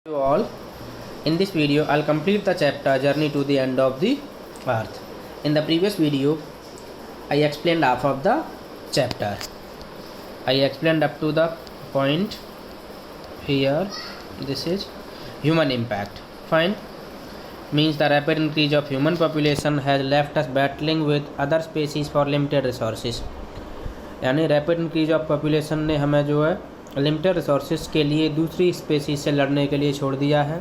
You all, in this video I'll complete the chapter Journey to the End of the Earth. In the previous video I explained half of the chapter. I explained up to the point here. This is human impact. Fine. Means the rapid increase of human population has left us battling with other species for limited resources. यानी rapid increase of population ने हमें जो है limited resources के लिए दूसरी species से लड़ने के लिए छोड़ दिया है.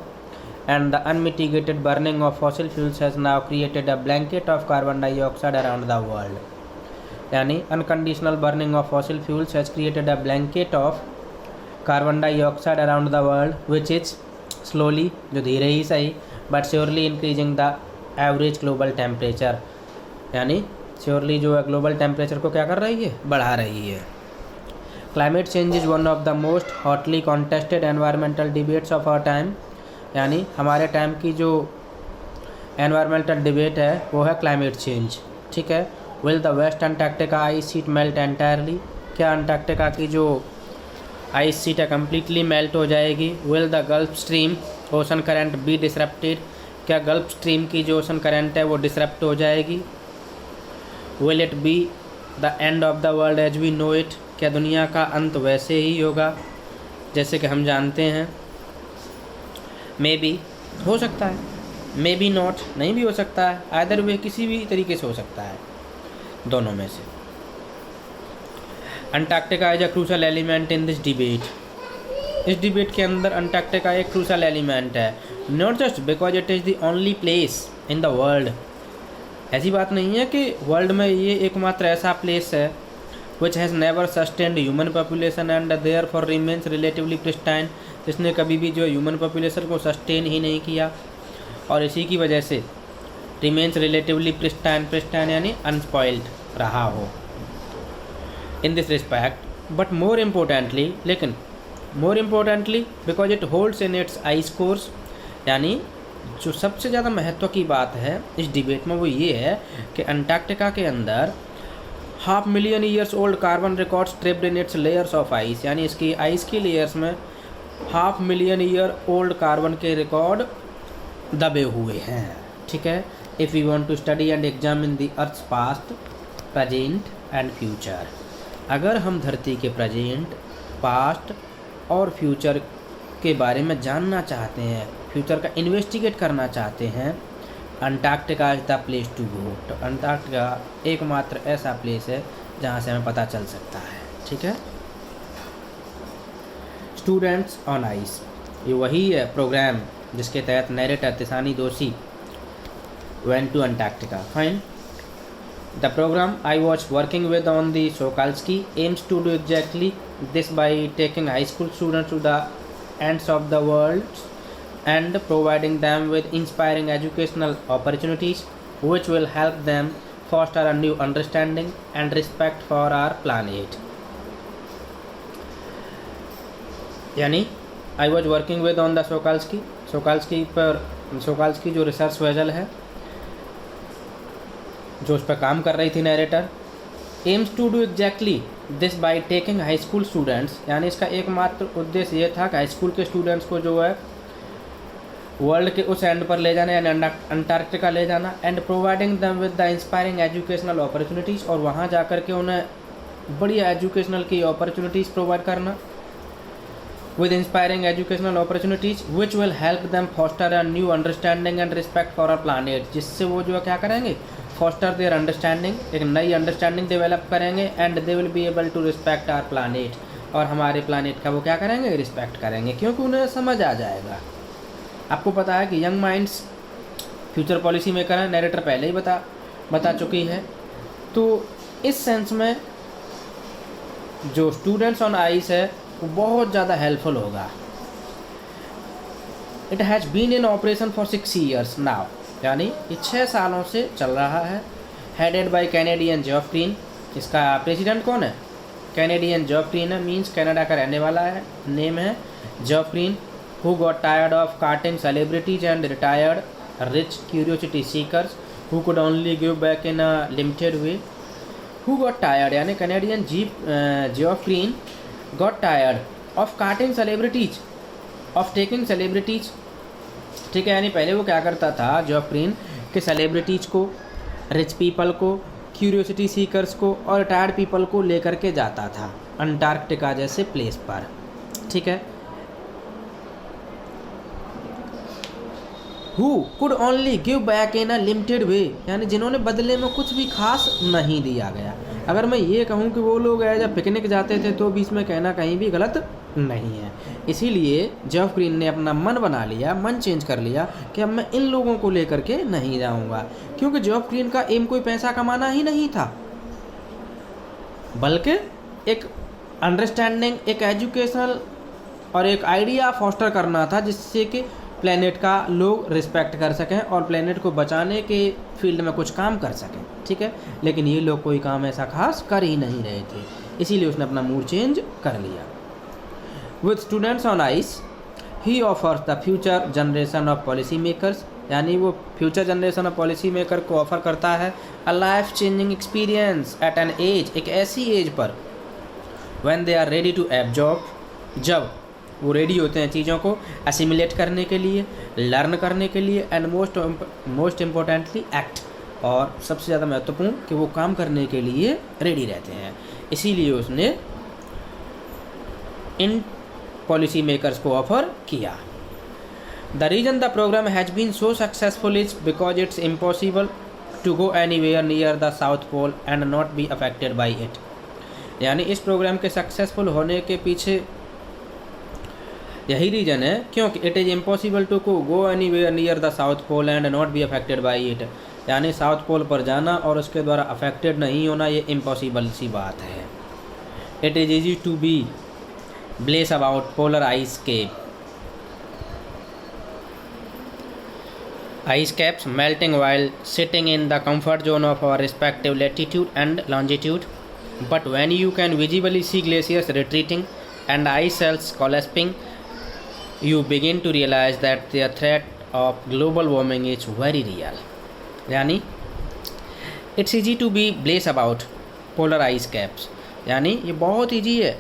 And the unmitigated burning of fossil fuels has now created a blanket of carbon dioxide around the world. यानी unconditional burning of fossil fuels has created a blanket of carbon dioxide around the world which is slowly, जो धीरे ही सही, but surely increasing the average global temperature. यानी surely जो है global temperature को क्या कर रही है, बढ़ा रही है. Climate change is one of the most hotly contested environmental debates of our time. यानी हमारे टाइम की जो एनवायरमेंटल डिबेट है वो है क्लाइमेट चेंज. ठीक है. Will the West Antarctica ice sheet melt entirely. क्या अंटार्कटिका की जो आइस शीट है कम्प्लीटली मेल्ट हो जाएगी. Will the Gulf Stream ocean current be disrupted. क्या गल्फ स्ट्रीम की जो ओशन करंट है वो डिसरप्ट हो जाएगी. Will it be the end of the world as we know it. क्या दुनिया का अंत वैसे ही होगा जैसे कि हम जानते हैं. मे बी, हो सकता है, मे बी नॉट, नहीं भी हो सकता है. आइदर वे, किसी भी तरीके से हो सकता है, दोनों में से. Antarctica is a crucial element in this debate. इस डिबेट के अंदर अंटार्कटिका एक क्रूशल एलिमेंट है. Not just because it is the only place in the world. ऐसी बात नहीं है कि वर्ल्ड में ये एकमात्र ऐसा प्लेस है which has never sustained human population and therefore remains relatively pristine. जिसने कभी भी जो ह्यूमन पॉपुलेशन को सस्टेन ही नहीं किया और इसी की वजह से remains relatively pristine यानी unspoiled रहा हो. In this respect, but more importantly, लेकिन more importantly because it holds in its ice cores. यानी जो सबसे ज़्यादा महत्व की बात है इस डिबेट में वो ये है कि अंटार्कटिका के अंदर 500,000 years old carbon records trapped in its layers of ice. यानी इसकी आइस की लेयर्स में 500,000 ईयर ओल्ड कार्बन के रिकॉर्ड दबे हुए हैं. ठीक है. If we want to study and examine the earth's past, present and future. अगर हम धरती के प्रेजेंट, पास्ट और फ्यूचर के बारे में जानना चाहते हैं, फ्यूचर का इन्वेस्टिगेट करना चाहते हैं, Antarctica is the place to go. तो अंटार्कटिका एकमात्र ऐसा प्लेस है जहाँ से हमें पता चल सकता है. ठीक है. स्टूडेंट्स ऑन आइस, ये वही है प्रोग्राम जिसके तहत narrator Tishani Doshi went to Antarctica. Fine. The program I was working with on the Shokalskiy aims to do exactly this by taking high school students to the ends of the world and providing them with inspiring educational opportunities which will help them foster a new understanding and respect for our planet. यानी I was working with on the Sokalsky पर Sokalsky जो research vessel है जो उस पर काम कर रही थी narrator, aims to do exactly this by taking high school students. यानी इसका एकमात्र उद्देश्य ये था कि हाई स्कूल के स्टूडेंट्स को जो है वर्ल्ड के उस एंड पर ले जाना, यानी अंटार्कटिका ले जाना. And providing them with the inspiring educational opportunities. और वहाँ जा कर के उन्हें बढ़िया एजुकेशनल की अपॉर्चुनिटीज़ प्रोवाइड करना. With inspiring educational opportunities which will help them foster a new understanding and respect for our planet. जिससे वो जो है क्या करेंगे, फॉस्टर देयर अंडरस्टैंडिंग, एक नई अंडरस्टैंडिंग डेवलप करेंगे. And they will be able to respect our planet. और हमारे प्लानेट का वो क्या करेंगे, रिस्पेक्ट करेंगे, क्योंकि उन्हें समझ आ जाएगा. आपको पता है कि young minds future policy maker है, नरेटर पहले ही बता चुकी है. तो इस सेंस में जो स्टूडेंट्स ऑन आइस है वो बहुत ज़्यादा हेल्पफुल होगा. It has been in operation for 6 years now. यानी ये 6 सालों से चल रहा है. Headed by Canadian Geoff Green. इसका प्रेसिडेंट कौन है, कैनेडियन जॉफ ग्रीन है. मीन्स कनाडा का रहने वाला है. नेम है Geoff Green. Who got tired of carting celebrities and retired rich curiosity seekers who could only give back in a limited way. Who got tired यानी Canadian Geoff green got tired of carting celebrities. Of taking celebrities, ठीक है। यानी पहले वो क्या करता था Geoff Green कि सेलिब्रिटीज को, रिच पीपल को, क्यूरियोसिटी सीकर्स को और रिटायर्ड पीपल को लेकर के जाता था अंटार्कटिका जैसे प्लेस पर, ठीक है। Who could only give back in a limited way, यानी जिन्होंने बदले में कुछ भी खास नहीं दिया गया। अगर मैं ये कहूँ कि वो लोग जब पिकनिक जाते थे तो भी इसमें कहना कहीं भी गलत नहीं है। इसीलिए जॉफ ग्रीन ने अपना मन बना लिया, मन चेंज कर लिया कि अब मैं इन लोगों को लेकर के नहीं जाऊँगा, क्योंकि जॉफ ग्रीन का एम कोई पैसा कमाना ही नहीं था, बल्कि एक अंडरस्टैंडिंग, एक एजुकेशनल और एक आइडिया फॉस्टर करना था जिससे कि प्लेनेट का लोग रिस्पेक्ट कर सकें और प्लेनेट को बचाने के फील्ड में कुछ काम कर सकें, ठीक है। लेकिन ये लोग कोई काम ऐसा खास कर ही नहीं रहे थे, इसीलिए उसने अपना मूड चेंज कर लिया। With students on ice he offers the future generation of policy makers, यानी वो future generation of policy maker को ऑफर करता है a life changing experience at an age, एक ऐसी एज पर when they are ready to absorb, जब वो रेडी होते हैं चीज़ों को असिमिलेट करने के लिए, लर्न करने के लिए, एंड मोस्ट इम्पोर्टेंटली एक्ट, और सबसे ज़्यादा महत्वपूर्ण कि वो काम करने के लिए रेडी रहते हैं। इसीलिए उसने इन पॉलिसी मेकर्स को ऑफर किया। The reason the program has been so successful is because it's impossible to go anywhere near the South Pole and not be affected by it, यानी इस प्रोग्राम के सक्सेसफुल होने के पीछे यही रीज़न है क्योंकि it is impossible to go anywhere near the South Pole and not be affected by it, यानी साउथ पोल पर जाना और उसके द्वारा अफेक्टेड नहीं होना ये इम्पॉसिबल सी बात है। It is easy to be blase about polar ice cap, ice caps melting while sitting in the comfort zone of our respective latitude and longitude, but when you can visibly see glaciers retreating and ice shelves collapsing, you begin to realize that the threat of global warming is very real. यानी it's easy to be blase about polar ice caps, यानी ये बहुत easy है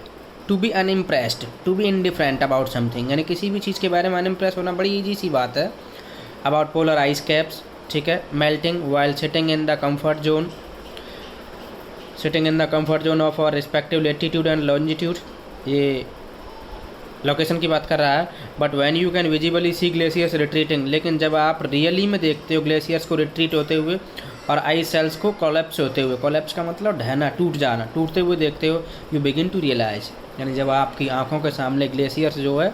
to be unimpressed, to be indifferent about something, यानी किसी भी चीज़ के बारे में अनइम्प्रेस होना बड़ी ईजी सी बात है। about polar ice caps, ठीक है, melting while sitting in the comfort zone of our respective latitude and longitude, ये लोकेशन की बात कर रहा है। But when you can visibly see glaciers retreating, लेकिन जब आप रियली में देखते हो ग्लेशियर्स को रिट्रीट होते हुए और आइस सेल्स को कोलैप्स होते हुए, कोलैप्स का मतलब ढहना, टूट जाना, टूटते हुए देखते हो, यू बिगिन टू रियलाइज, यानी जब आपकी आंखों के सामने ग्लेशियर्स जो है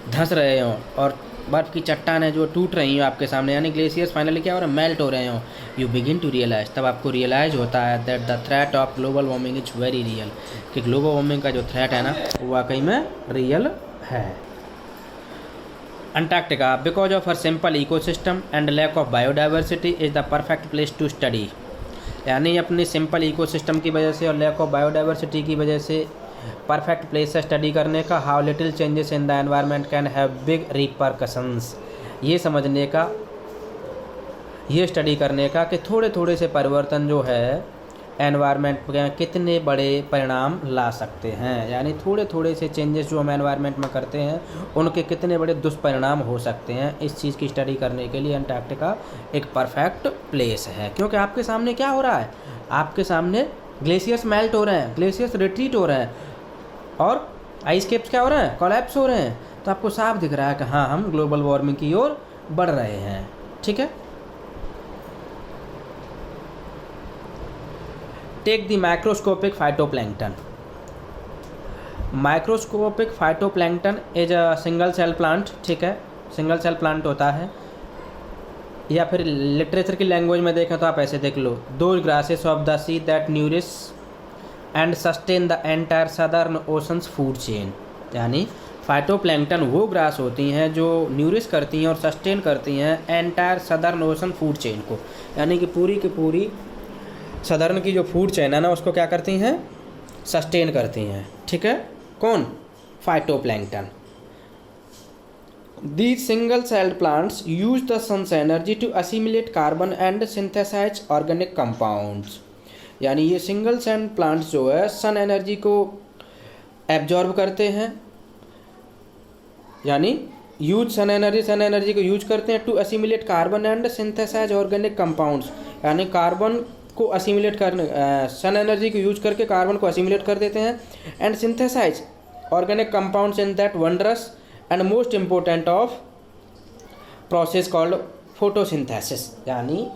धंस रहे हों और बर्फ़ की चट्टानें जो टूट रही हो आपके सामने, यानी ग्लेशियर्स फाइनली क्या हो रहा है, मेल्ट हो रहे हो, यू बिगिन टू रियलाइज, तब आपको रियलाइज होता है that the threat of global warming is very real, कि ग्लोबल वार्मिंग का जो थ्रेट है ना वो वाकई में रियल है। Antarctica because of her simple ecosystem and lack of biodiversity is the perfect place to study, यानी अपने सिंपल इकोसिस्टम की वजह से और लैक ऑफ बायोडाइवर्सिटी की वजह से परफेक्ट प्लेस है स्टडी करने का। How little changes in the environment can have big repercussions, ये समझने का, ये स्टडी करने का कि थोड़े थोड़े से परिवर्तन जो है एनवायरनमेंट में कितने बड़े परिणाम ला सकते हैं, यानी थोड़े थोड़े से चेंजेस जो हम एनवायरनमेंट में करते हैं उनके कितने बड़े दुष्परिणाम हो सकते हैं। इस चीज़ की स्टडी करने के लिए अंटार्कटिका एक परफेक्ट प्लेस है, क्योंकि आपके सामने क्या हो रहा है, आपके सामने ग्लेशियर्स मेल्ट हो रहे हैं, ग्लेशियर्स रिट्रीट हो रहे हैं और आइस कैप्स क्या हो रहे हैं, कोलैप्स हो रहे हैं, तो आपको साफ दिख रहा है कि हाँ हम ग्लोबल वार्मिंग की ओर बढ़ रहे हैं। ठीक है, take the microscopic phytoplankton. Microscopic phytoplankton is a single cell plant, ठीक है, सिंगल सेल प्लांट होता है, या फिर लिटरेचर की लैंग्वेज में देखें तो आप ऐसे देख लो, दो grasses of the see that nourish and sustain the entire southern oceans food chain, यानी फाइटोप्लैंक्टन वो ग्रास होती हैं जो न्यूरिश करती हैं और सस्टेन करती हैं entire southern ocean food chain को, यानी कि पूरी की पूरी सदर्न की जो फूड चेन है ना उसको क्या करती हैं, सस्टेन करती हैं। ठीक है, कौन, phytoplankton. These single celled plants use the sun's energy to assimilate carbon and synthesize organic compounds, यानी ये सिंगल सेल्ड प्लांट्स जो है सन एनर्जी को एब्जॉर्ब करते हैं यानी यूज सन एनर्जी को यूज करते हैं to assimilate carbon and synthesize organic compounds, यानी कार्बन को असिमुलेट करने, सन एनर्जी को यूज करके कार्बन को असिमुलेट कर देते हैं and synthesize organic compounds in that wondrous and most important of process called photosynthesis, यानी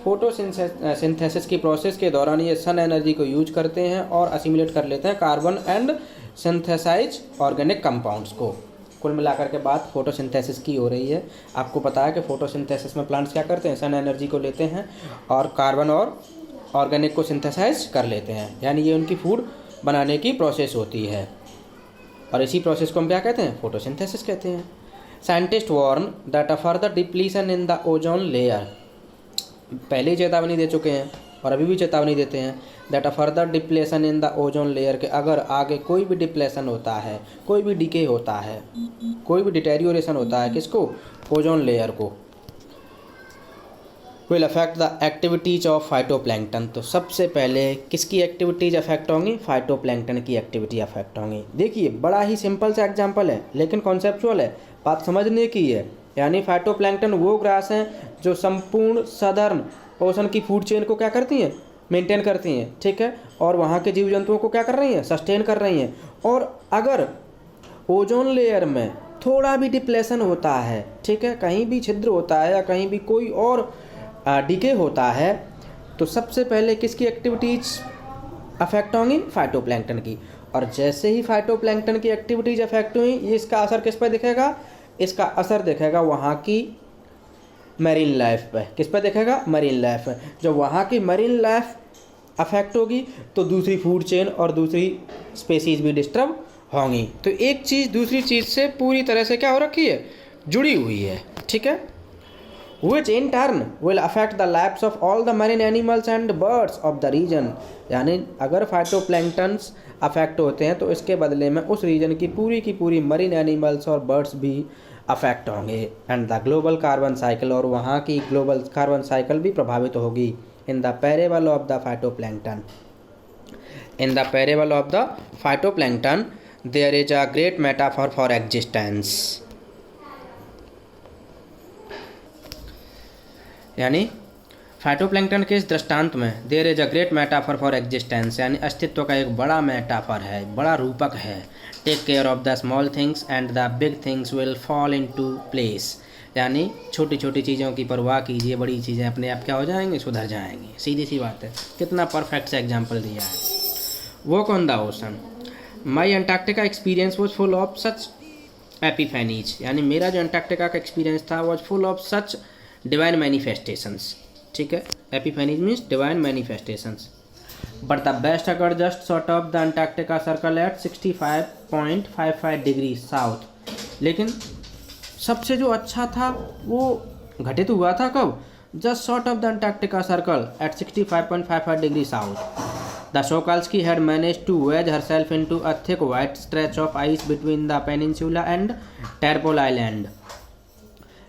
फोटोसिंथेसिस की प्रोसेस के दौरान ये सन एनर्जी को यूज करते हैं और असिमुलेट कर लेते हैं carbon and synthesize organic compounds को। कुल मिलाकर के बात फोटोसिंथेसिस की हो रही है। आपको पता है कि फोटोसिंथेसिस में प्लांट्स क्या करते हैं, सन एनर्जी को लेते हैं और कार्बन और ऑर्गेनिक को सिंथेसाइज कर लेते हैं, यानी ये उनकी फूड बनाने की प्रोसेस होती है और इसी प्रोसेस को हम क्या कहते हैं, फोटोसिंथेसिस कहते हैं। Scientist warn that a further depletion in the ozone layer, पहले ही चेतावनी दे चुके हैं और अभी भी चेतावनी देते हैं, that a further depletion in the ozone layer, के अगर आगे कोई भी डिप्लेशन होता है, कोई भी डिके होता है, कोई भी डिटेरियोरेशन होता है, किसको, ओजोन लेयर को, will affect the activities of phytoplankton. तो सबसे पहले किसकी एक्टिविटीज अफेक्ट होंगी, फाइटोप्लैंक्टन की एक्टिविटी अफेक्ट होंगी। देखिए बड़ा ही सिंपल सा एग्जांपल है लेकिन कॉन्सेप्चुअल है, बात समझने की है। यानी फाइटोप्लैंक्टन वो ग्रास हैं जो संपूर्ण सदर्न ओशन की फूड चेन को क्या करती हैं, मेंटेन करती हैं, ठीक है, और वहाँ के जीव जंतुओं को क्या कर रही हैं, सस्टेन कर रही हैं। और अगर ओजोन लेयर में थोड़ा भी डिप्लेशन होता है, ठीक है, कहीं भी छिद्र होता है या कहीं भी कोई और डिके होता है, तो सबसे पहले किसकी एक्टिविटीज अफेक्ट होंगी, फाइटोप्लैंक्टन की। और जैसे ही फाइटोप्लैंक्टन की एक्टिविटीज अफेक्ट हुई, ये इसका असर किस पर दिखेगा, इसका असर दिखेगा वहाँ की मरीन लाइफ पे। किस पे दिखेगा, मरीन लाइफ पे। जब वहाँ की मरीन लाइफ अफेक्ट होगी तो दूसरी फूड चेन और दूसरी स्पेसीज भी डिस्टर्ब होंगी। तो एक चीज़ दूसरी चीज़ से पूरी तरह से क्या हो रखी है, जुड़ी हुई है, ठीक है। which in turn will affect the lives of all the marine animals and birds of the region, यानी अगर फाइटोप्लैंक्टन्स अफेक्ट होते हैं तो इसके बदले में उस रीजन की पूरी मरीन एनिमल्स और बर्ड्स भी अफेक्ट होंगे। And the global carbon cycle, और वहाँ की ग्लोबल कार्बन साइकिल भी प्रभावित होगी। In the parable of the phytoplankton, in the parable of the phytoplankton there is a great metaphor for existence, यानी फाइटोप्लैंक्टन के इस दृष्टांत में there is a great metaphor for existence, यानी अस्तित्व का एक बड़ा मेटाफर है, बड़ा रूपक है। Take care of the small things and the big things will fall into place, यानी छोटी छोटी चीज़ों की परवाह कीजिए, बड़ी चीज़ें अपने आप क्या हो जाएंगी, सुधर जाएंगी। सीधी सी बात है, कितना परफेक्ट सा एग्जाम्पल दिया है। Walk on the ocean, my Antarctica experience was full of such epiphanies, यानी मेरा जो अंटार्कटिका का एक्सपीरियंस था was full of such divine manifestations, ठीक है। Epiphanies means divine manifestations. But the best occur just short of the Antarctica circle at 65.55 degree south, लेकिन सबसे जो अच्छा था वो घटित हुआ था कब, just short of the Antarctica circle at 65.55 degree south. The Shokalskiy had managed to wedge herself into a thick white stretch of ice between the peninsula and Tadpole Island,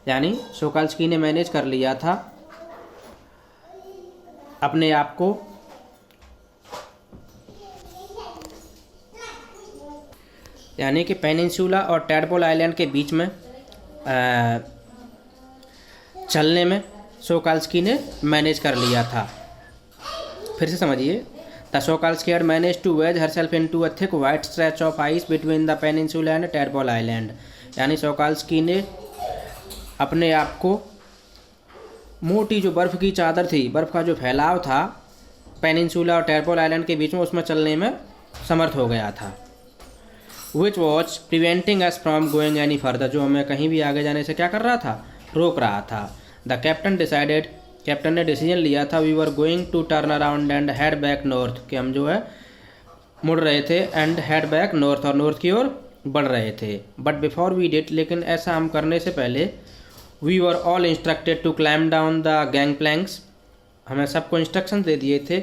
यानी शोकाल्स्की ने मैनेज कर लिया था अपने आप को यानी कि पेनिनसुला और टैडपोल आइलैंड के बीच में चलने में शोकाल्स्की ने मैनेज कर लिया था। फिर से समझिए, the Shokalskiy had manage to wedge herself into a thick white stretch of ice between the peninsula and Tadpole Island, यानी शोकाल्स्की ने अपने आप को मोटी जो बर्फ़ की चादर थी, बर्फ़ का जो फैलाव था पेनिनसुला और टैडपोल आइलैंड के बीच में, उसमें चलने में समर्थ हो गया था। Which was preventing us from going any further, जो हमें कहीं भी आगे जाने से क्या कर रहा था, रोक रहा था। द कैप्टन डिसाइडेड, कैप्टन ने डिसीजन लिया था, we were going to turn around and head back north, कि हम जो है मुड़ रहे थे, एंड हेड बैक नॉर्थ, और नॉर्थ की ओर बढ़ रहे थे। बट बिफोर वी डिड, लेकिन ऐसा हम करने से पहले, we were all instructed to climb down the gangplanks, हमें सबको इंस्ट्रक्शन दे दिए थे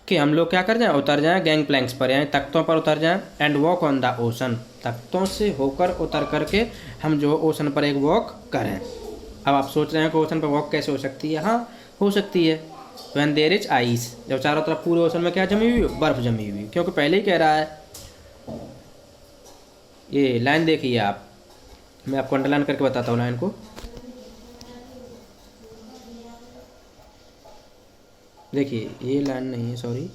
कि हम लोग क्या कर जाएं, उतर जाएं गैंग प्लैंक्स पर, यानी तख्तों पर उतर जाएं। And walk on the ocean, तख्तों से होकर उतर करके हम जो ओशन पर एक वॉक करें। अब आप सोच रहे हैं कि ओशन पर वॉक कैसे हो सकती है, हाँ हो सकती है। व्हेन देयर इज आइस, जब चारों तरफ पूरे ओशन में क्या जमी हुई, बर्फ़ जमी हुई, क्योंकि पहले ही कह रहा है, ये लाइन देखिए आप, मैं आपको अंडरलाइन करके बताता हूँ लाइन को। देखिए ये लाइन नहीं है, sorry,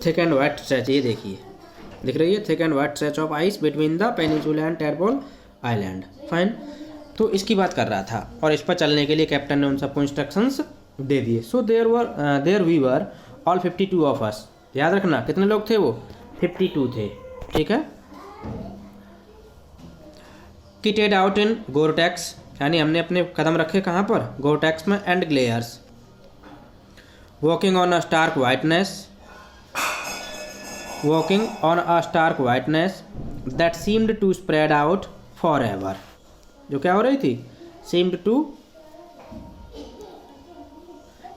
thick and white stretch, ये देखिए दिख रही है, thick and white stretch of ice between the peninsula and Tadpole island. Fine, तो इसकी बात कर रहा था और इस पर चलने के लिए कैप्टन ने उन सबको इंस्ट्रक्शंस दे दिए। So there we were all 52 of us. याद रखना कितने लोग थे वो, 52 थे, ठीक है। किटेड आउट इन गोरटेक्स, यानी हमने अपने कदम रखे कहाँ पर, गोरटेक्स में, and glares, walking on a stark whiteness, walking on a stark whiteness that seemed to spread out forever. जो क्या हो रही थी, seemed to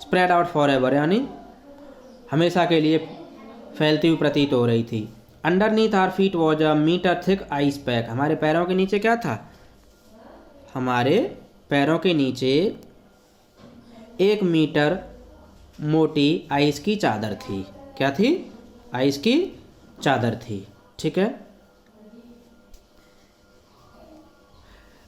spread out forever, यानी हमेशा के लिए फैलती हुई प्रतीत हो रही थी। Underneath our feet was a metre thick ice pack. हमारे पैरों के नीचे क्या था, हमारे पैरों के नीचे 1 मीटर मोटी आइस की चादर थी। क्या थी, आइस की चादर थी, ठीक है।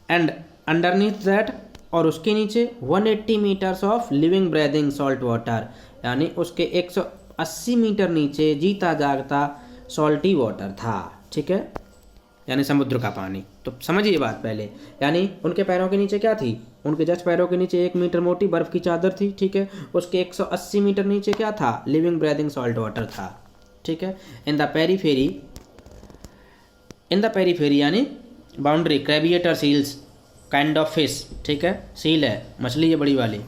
एंड अंडरनीथ दैट, और उसके नीचे 180 metres of living breathing salt water, यानी उसके 180 मीटर नीचे जीता जागता सॉल्टी वाटर था, ठीक है, यानी समुद्र का पानी। तो समझिए बात पहले, यानी उनके पैरों के नीचे क्या थी, उनके जस्ट पैरों के नीचे 1 मीटर मोटी बर्फ की चादर थी, ठीक है। उसके 180 मीटर नीचे क्या था, लिविंग ब्रीदिंग सॉल्ट वाटर था, ठीक है। इन द पेरीफेरी यानी boundary, crabeater seals kind of fish, ठीक है, सील है, मछली है बड़ी वाली,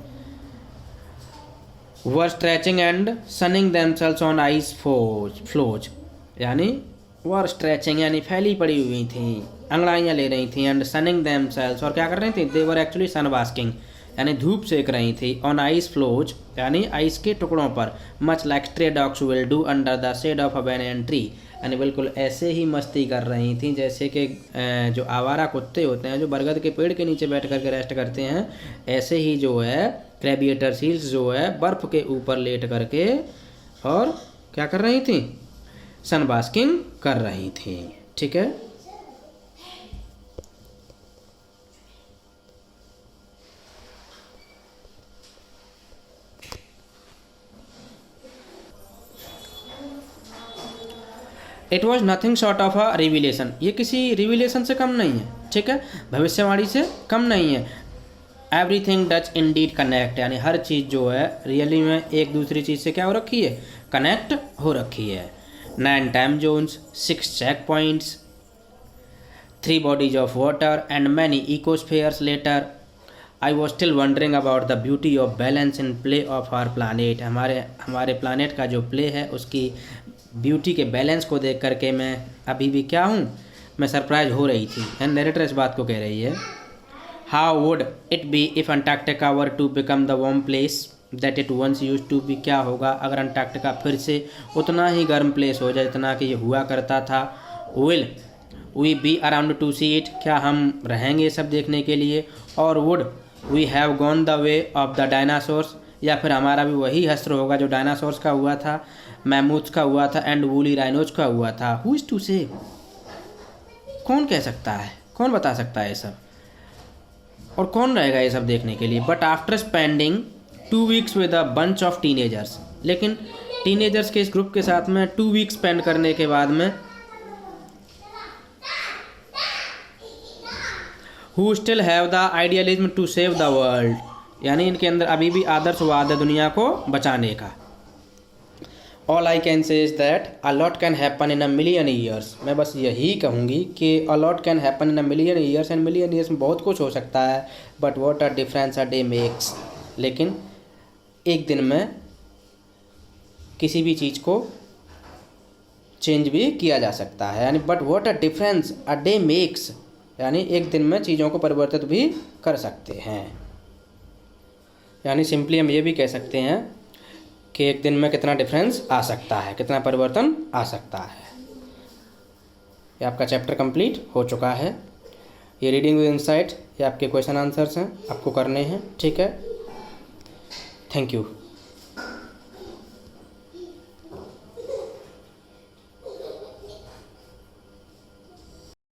were stretching and sunning themselves on ice floes, यानी वर स्ट्रेचिंग यानी फैली पड़ी हुई थी, अंगड़ाइयाँ ले रही थी, एंड सनिंग देमसेल्स, और क्या कर रही थी, दे वर एक्चुअली सन बास्किंग, यानी धूप सेक रही थी, ऑन आइस फ्लोज यानी आइस के टुकड़ों पर, much like stray dogs will do under the shade of a banyan tree, यानी बिल्कुल ऐसे ही मस्ती कर रही थी जैसे कि जो आवारा कुत्ते होते हैं जो बरगद के पेड़ के नीचे बैठ करके रेस्ट करते हैं, ऐसे ही जो है क्रेबिएटर सील्स जो है बर्फ़ के ऊपर लेट करके और क्या कर रही थी, सन बास्किंग कर रही थी, ठीक है। It was nothing short of a revelation, ये किसी रिविलेशन से कम नहीं है, ठीक है, भविष्यवाणी से कम नहीं है। एवरीथिंग डच इंडीड कनेक्ट, यानी हर चीज़ जो है रियली में एक दूसरी चीज़ से क्या हो रखी है, कनेक्ट हो रखी है। 9 time zones, 6 check points, 3 bodies of water and many ecospheres later I was still wondering about the beauty of balance in play of our planet. हमारे प्लानेट का जो प्ले है उसकी ब्यूटी के बैलेंस को देख करके मैं अभी भी क्या हूँ, मैं सरप्राइज हो रही थी। एंड नरेटर इस बात को कह रही है, how would it be if Antarctica were to become the warm place that it once used to be. क्या होगा अगर अंटार्कटिका फिर से उतना ही गर्म प्लेस हो जाए जितना कि ये हुआ करता था। Will we be around to see it, क्या हम रहेंगे ये सब देखने के लिए। और would we have gone the way of the dinosaurs, या फिर हमारा भी वही हश्र होगा जो डायनासोर्स का हुआ था, मैमूथ्स का हुआ था, एंड वूली राइनोज का हुआ था। हु इज़ टू से, कौन कह सकता है, कौन बता सकता है ये सब, और कौन रहेगा ये सब देखने के लिए। But after spending 2 weeks with a bunch of teenagers, लेकिन टीनेजर्स के इस ग्रुप के साथ में 2 वीक्स स्पेंड करने के बाद में who still have the idealism to save the world, यानी इनके अंदर अभी भी आदर्शवाद है दुनिया को बचाने का। All I can say is that a lot can happen in a million years, मैं बस यही कहूँगी कि a lot can happen in a million years, and million years में बहुत कुछ हो सकता है। But what a difference a day makes, लेकिन एक दिन में किसी भी चीज़ को चेंज भी किया जा सकता है, यानी but what a difference a day makes, यानी एक दिन में चीज़ों को परिवर्तित भी कर सकते हैं। यानी सिंपली हम ये भी कह सकते हैं कि एक दिन में कितना डिफरेंस आ सकता है, कितना परिवर्तन आ सकता है। ये आपका चैप्टर कंप्लीट हो चुका है। ये रीडिंग विद इनसाइट, ये आपके क्वेश्चन आंसर्स हैं, आपको करने हैं, ठीक है। Thank you.